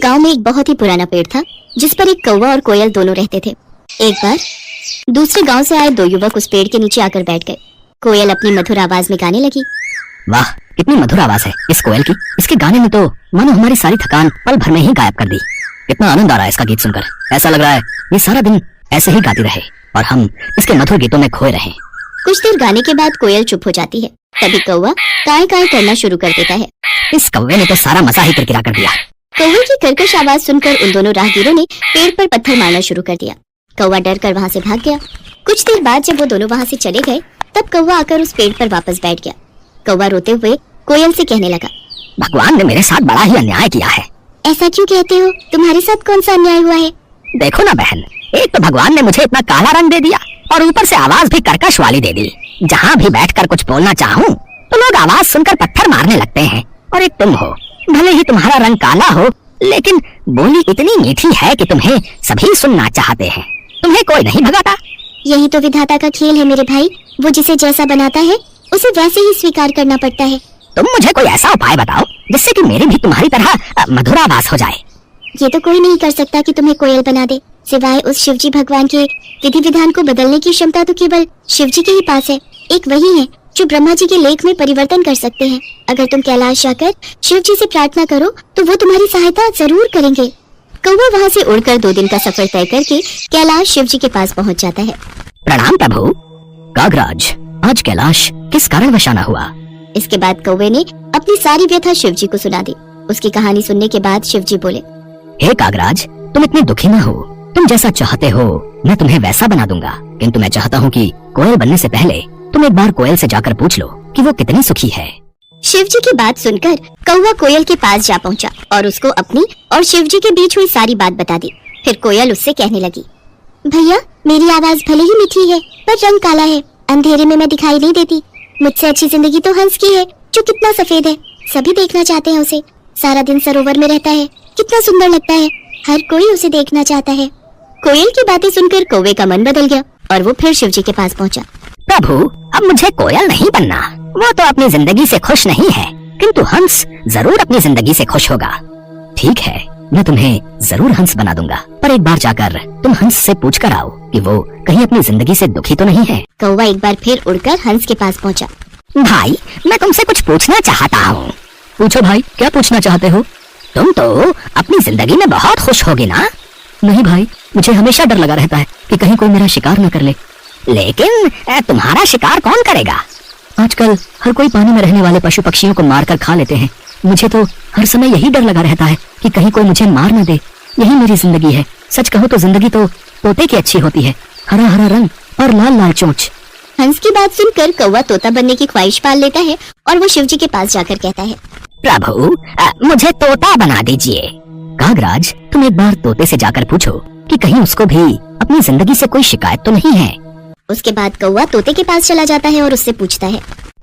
गांव में एक बहुत ही पुराना पेड़ था जिस पर एक कौवा और कोयल दोनों रहते थे। एक बार दूसरे गांव से आए दो युवक उस पेड़ के नीचे आकर बैठ गए। कोयल अपनी मधुर आवाज में गाने लगी। वाह, कितनी मधुर आवाज है इस कोयल की। इसके गाने में तो मानो हमारी सारी थकान पल भर में ही गायब कर दी। कितना आनंद आ रहा है इसका गीत सुनकर। ऐसा लग रहा है ये सारा दिन ऐसे ही गाती रहे और हम इसके मधुर गीतों में खोए रहें। कुछ देर गाने के बाद कोयल चुप हो जाती है। तभी कौवा काय काय करना शुरू कर देता है। इस कौवे ने तो सारा मजा ही किरकिरा कर दिया। कौवे की कर्कश आवाज सुनकर उन दोनों राहगीरों ने पेड़ पर पत्थर मारना शुरू कर दिया। कौवा डर कर वहाँ से भाग गया। कुछ देर बाद जब वो दोनों वहाँ से चले गए तब कौवा आकर उस पेड़ पर वापस बैठ गया। कौवा रोते हुए कोयल से कहने लगा, भगवान ने मेरे साथ बड़ा ही अन्याय किया है। ऐसा क्यों कहते हो? तुम्हारे साथ कौन सा अन्याय हुआ है? देखो ना बहन, एक तो भगवान ने मुझे इतना काला रंग दे दिया और ऊपर से आवाज भी कर्कश वाली दे दी। जहाँ भी बैठकर कुछ बोलना चाहूँ तो लोग आवाज सुनकर पत्थर मारने लगते हैं। और एक तुम हो, भले ही तुम्हारा रंग काला हो लेकिन बोली इतनी मीठी है कि तुम्हें सभी सुनना चाहते हैं। तुम्हें कोई नहीं भगाता। यही तो विधाता का खेल है मेरे भाई। वो जिसे जैसा बनाता है उसे वैसे ही स्वीकार करना पड़ता है। तुम मुझे कोई ऐसा उपाय बताओ जिससे कि मेरी भी तुम्हारी तरह मधुर आवाज हो जाए। ये तो कोई नहीं कर सकता कि तुम्हें कोयल बना दे, सिवाय उस शिवजी भगवान के। विधि विधान को बदलने की क्षमता तो केवल शिवजी के ही पास है। एक वही है जो ब्रह्मा जी के लेख में परिवर्तन कर सकते हैं। अगर तुम कैलाश जाकर शिवजी से प्रार्थना करो तो वो तुम्हारी सहायता जरूर करेंगे। कौवा वहाँ से उड़कर 2 दिन का सफर तय करके कैलाश शिवजी के पास पहुँच जाता है। प्रणाम प्रभु। कागराज, आज कैलाश किस कारण आना हुआ? इसके बाद कौवे ने अपनी सारी व्यथा शिवजी को सुना दी। उसकी कहानी सुनने के बाद शिवजी बोले, हे कागराज, तुम इतने दुखी ना हो। तुम जैसा चाहते हो मैं तुम्हें वैसा बना दूंगा, किंतु मैं चाहता हूँ कि कोयल बनने से पहले तुम एक बार कोयल से जाकर पूछ लो कि वो कितनी सुखी है। शिवजी की बात सुनकर कौवा कोयल के पास जा पहुंचा और उसको अपनी और शिवजी के बीच हुई सारी बात बता दी। फिर कोयल उससे कहने लगी, भैया, मेरी आवाज भले ही मीठी है पर रंग काला है। अंधेरे में मैं दिखाई नहीं देती। मुझसे अच्छी जिंदगी तो हंस की है जो कितना सफेद है। सभी देखना चाहते हैं उसे। सारा दिन सरोवर में रहता है, कितना सुंदर लगता है। हर कोई उसे देखना चाहता है। कोयल की बातें सुनकर कौवे का मन बदल गया और वो फिर शिवजी के पास पहुंचा। प्रभु, अब मुझे कोयल नहीं बनना। वो तो अपनी जिंदगी से खुश नहीं है, किंतु हंस जरूर अपनी जिंदगी से खुश होगा। ठीक है, मैं तुम्हें जरूर हंस बना दूंगा, पर एक बार जाकर तुम हंस से पूछ कर आओ कि वो कहीं अपनी जिंदगी से दुखी तो नहीं है। कौवा एक बार फिर उड़कर हंस के पास पहुंचा। भाई, मैं तुमसे कुछ पूछना चाहता हूँ। पूछो भाई, क्या पूछना चाहते हो? तुम तो अपनी जिंदगी में बहुत खुश होगी ना? नहीं भाई, मुझे हमेशा डर लगा रहता है कि कहीं कोई मेरा शिकार न कर ले। लेकिन तुम्हारा शिकार कौन करेगा? आजकल हर कोई पानी में रहने वाले पशु पक्षियों को मारकर खा लेते हैं। मुझे तो हर समय यही डर लगा रहता है कि कहीं कोई मुझे मार न दे। यही मेरी जिंदगी है। सच कहूँ तो जिंदगी तो तोते की अच्छी होती है, हरा हरा रंग और लाल लाल चोंच। हंस की बात सुनकर कौवा तोता बनने की ख्वाहिश पाल लेता है और वो शिवजी के पास जाकर कहता है, प्रभु, मुझे तोता बना दीजिए। कागराज, तुम एक बार तोते से जाकर पूछो कि कहीं उसको भी अपनी जिंदगी से कोई शिकायत तो नहीं है। उसके बाद कौवा तोते के पास चला जाता है और उससे पूछता है,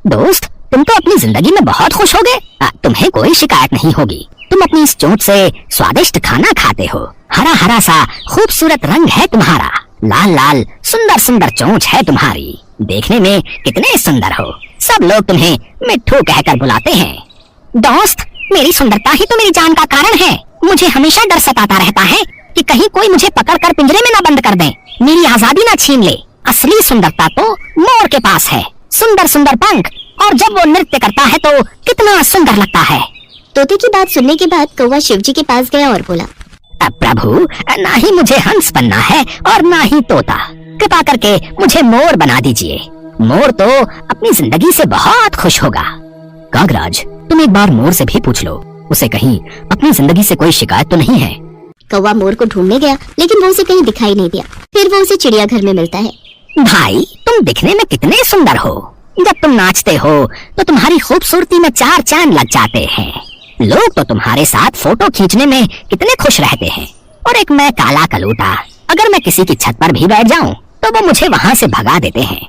दोस्त, तुम तो अपनी जिंदगी में बहुत खुश होगे। तुम्हें कोई शिकायत नहीं होगी। तुम अपनी इस चोंच से स्वादिष्ट खाना खाते हो। हरा हरा सा खूबसूरत रंग है तुम्हारा। लाल लाल सुंदर सुंदर चोंच है तुम्हारी। देखने में कितने सुंदर हो। सब लोग तुम्हें मिट्ठू कहकर बुलाते हैं। दोस्त, मेरी सुंदरता ही तो मेरी जान का कारण है। मुझे हमेशा डर सताता रहता है कि कहीं कोई मुझे पकड़कर पिंजरे में न बंद कर दे, मेरी आजादी न छीन ले। असली सुंदरता तो मोर के पास है। सुंदर सुंदर पंख, और जब वो नृत्य करता है तो कितना सुंदर लगता है। तोते की बात सुनने के बाद कौवा शिवजी के पास गया और बोला, प्रभु, ना ही मुझे हंस बनना है और ना ही तोता। कृपा करके मुझे मोर बना दीजिए। मोर तो अपनी जिंदगी से बहुत खुश होगा। कागराज, तुम एक बार मोर से भी पूछ लो, उसे कहीं अपनी जिंदगी से कोई शिकायत तो नहीं है। कौवा मोर को ढूंढने गया लेकिन वो उसे कहीं दिखाई नहीं दिया। फिर वो उसे चिड़ियाघर में मिलता है। भाई, तुम दिखने में कितने सुंदर हो। जब तुम नाचते हो तो तुम्हारी खूबसूरती में 4 चांद लग जाते हैं। लोग तो तुम्हारे साथ फोटो खींचने में कितने खुश रहते हैं। और एक मैं काला कलूटा, अगर मैं किसी की छत पर भी बैठ जाऊं तो वो मुझे वहाँ से भगा देते हैं।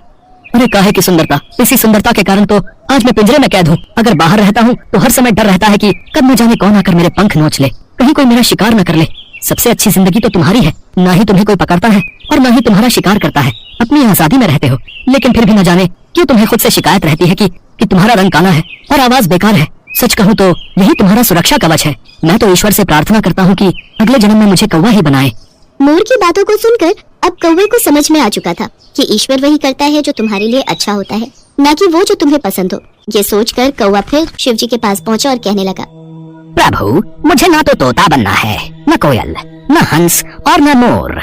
अरे काहे की सुंदरता, इसी सुंदरता के कारण तो आज मैं पिंजरे में कैद हूँ। अगर बाहर रहता हूँ तो हर समय डर रहता है कि कब न जाने कौन आकर मेरे पंख नोच ले, कहीं कोई मेरा शिकार न कर ले। सबसे अच्छी जिंदगी तो तुम्हारी है। ना ही तुम्हें कोई पकड़ता है और ना ही तुम्हारा शिकार करता है। अपनी आजादी में रहते हो, लेकिन फिर भी न जाने क्यों तुम्हें खुद से शिकायत रहती है कि तुम्हारा रंग काला है और आवाज बेकार है। सच कहूँ तो यही तुम्हारा सुरक्षा कवच है। मैं तो ईश्वर से प्रार्थना करता हूँ कि अगले जन्म में मुझे कौवा ही बनाए। मोर की बातों को सुनकर अब कौवे को समझ में आ चुका था कि ईश्वर वही करता है जो तुम्हारे लिए अच्छा होता है, न कि वो जो तुम्हें पसंद हो। ये सोचकर कौवा फिर शिव जी के पास पहुंचा और कहने लगा, प्रभु, मुझे ना तो तोता बनना है, न कोयल, न हंस और न मोर।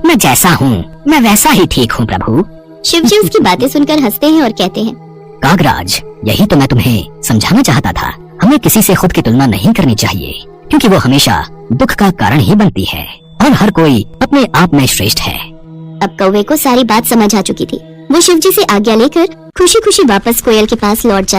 मैं जैसा हूँ मैं वैसा ही ठीक हूँ प्रभु। शिव जी उसकी बातें सुनकर हंसते हैं और कहते हैं, कागराज, यही तो मैं तुम्हें समझाना चाहता था। हमें किसी से खुद की तुलना नहीं करनी चाहिए, क्योंकि वो हमेशा दुख का कारण ही बनती है और हर कोई अपने आप में श्रेष्ठ है। अब कौवे को सारी बात समझ आ चुकी थी। वो शिव जी से आज्ञा लेकर खुशी खुशी वापस कोयल के पास लौट जा